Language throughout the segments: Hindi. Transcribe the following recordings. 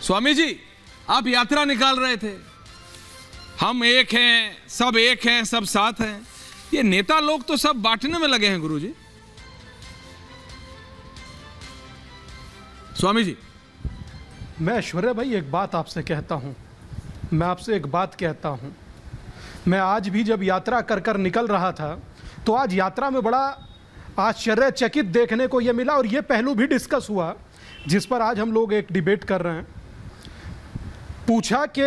स्वामी जी, आप यात्रा निकाल रहे थे, हम एक हैं, सब साथ हैं। ये नेता लोग तो सब बांटने में लगे हैं गुरुजी। स्वामी जी, मैं ऐश्वर्या भाई एक बात आपसे कहता हूं, मैं आपसे एक बात कहता हूं। मैं आज भी जब यात्रा कर कर निकल रहा था तो आज यात्रा में बड़ा आश्चर्यचकित देखने को यह मिला और यह पहलू भी डिस्कस हुआ जिस पर आज हम लोग एक डिबेट कर रहे हैं। पूछा कि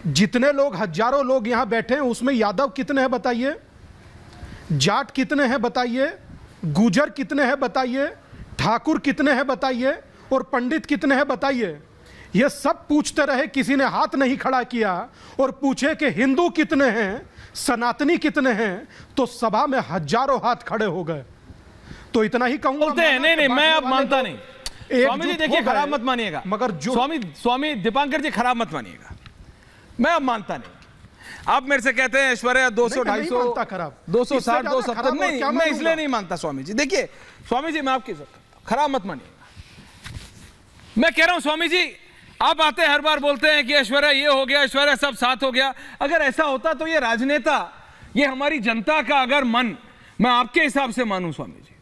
जितने लोग, हजारों लोग यहाँ बैठे हैं उसमें यादव कितने हैं बताइए, जाट कितने हैं बताइए, गुजर कितने हैं बताइए, ठाकुर कितने हैं बताइए और पंडित कितने हैं बताइए। ये सब पूछते रहे, किसी ने हाथ नहीं खड़ा किया। और पूछे कि हिंदू कितने हैं, सनातनी कितने हैं, तो सभा में हजारों हाथ खड़े हो गए। तो इतना ही कहूंगा। नहीं, मैं अब मानता नहीं। स्वामी जी देखिए, खराब मत मानिएगा, मगर जो स्वामी दीपांकर जी खराब मत मानिएगा, मैं अब मानता नहीं। आप मेरे से कहते हैं ऐश्वर्या 200, 250, खराब 260, 270, नहीं, मैं इसलिए नहीं मानता। स्वामी जी देखिए, स्वामी जी मैं आपकी इज्जत करता हूं, खराब मत मानिएगा। मैं कह रहा हूं स्वामी जी, आप आते हर बार बोलते हैं कि ऐश्वर्या ये हो गया, ऐश्वर्या सब साथ हो गया। अगर ऐसा होता तो ये राजनेता, ये हमारी जनता का अगर मन, मैं आपके हिसाब से मानूं स्वामी जी,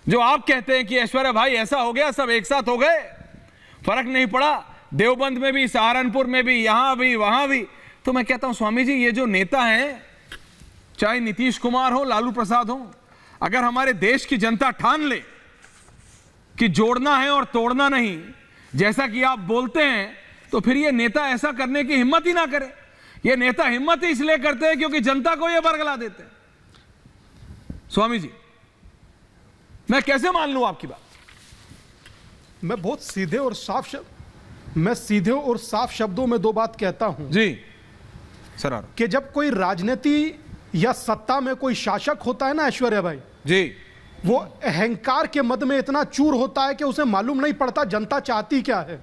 जो आप कहते हैं कि ऐश्वर्या भाई ऐसा हो गया, सब एक साथ हो गए, फर्क नहीं पड़ा, देवबंद में भी, सहारनपुर में भी, यहां भी, वहां भी, तो मैं कहता हूं स्वामी जी, ये जो नेता हैं, चाहे नीतीश कुमार हो, लालू प्रसाद हो, अगर हमारे देश की जनता ठान ले कि जोड़ना है और तोड़ना नहीं, जैसा कि आप बोलते हैं, तो फिर ये नेता ऐसा करने की हिम्मत ही ना करे। ये नेता हिम्मत ही इसलिए करते हैं क्योंकि जनता को ये बरगला देते हैं। स्वामी जी, मैं कैसे मान लूं आपकी बात? मैं बहुत सीधे और साफ शब्दों में दो बात कहता हूं जी सर, कि जब कोई राजनीति या सत्ता में कोई शासक होता है ना ऐश्वर्या भाई जी, वो अहंकार के मद में इतना चूर होता है कि उसे मालूम नहीं पड़ता जनता चाहती क्या है।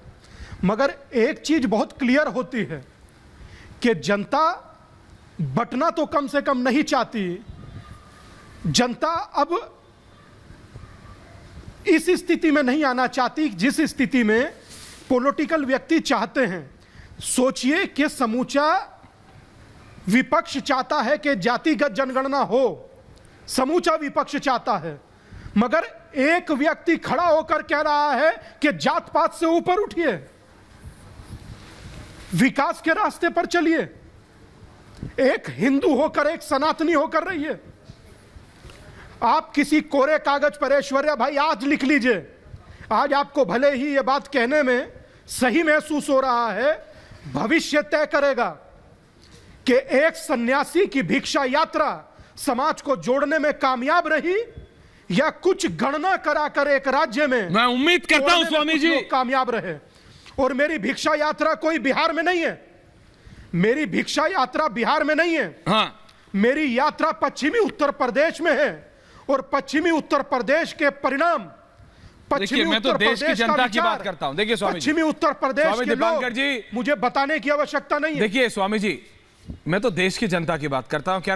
मगर एक चीज बहुत क्लियर होती है कि जनता बंटना तो कम से कम नहीं चाहती। जनता अब इस स्थिति में नहीं आना चाहती जिस स्थिति में पॉलिटिकल व्यक्ति चाहते हैं। सोचिए कि समूचा विपक्ष चाहता है कि जातिगत जनगणना हो, समूचा विपक्ष चाहता है, मगर एक व्यक्ति खड़ा होकर कह रहा है कि जात पात से ऊपर उठिए, विकास के रास्ते पर चलिए, एक हिंदू होकर, एक सनातनी होकर रहिए। आप किसी कोरे कागज पर ऐश्वर्या भाई आज लिख लीजिए, आज आपको भले ही यह बात कहने में सही महसूस हो रहा है, भविष्य तय करेगा कि एक सन्यासी की भिक्षा यात्रा समाज को जोड़ने में कामयाब रही या कुछ गणना कराकर एक राज्य में, मैं उम्मीद करता हूं स्वामी जी, कामयाब रहे। और मेरी भिक्षा यात्रा कोई बिहार में नहीं है, मेरी भिक्षा यात्रा बिहार में नहीं है, हाँ, मेरी यात्रा पश्चिमी उत्तर प्रदेश में है। और पश्चिमी उत्तर प्रदेश के परिणाम, देखिए मैं तो देश की जनता की बात करता हूं। देखिए स्वामी जी, पश्चिमी उत्तर प्रदेश के दीपांकर जी, मुझे बताने की आवश्यकता नहीं है। देखिए स्वामी जी, मैं तो देश की जनता की बात करता हूं। क्या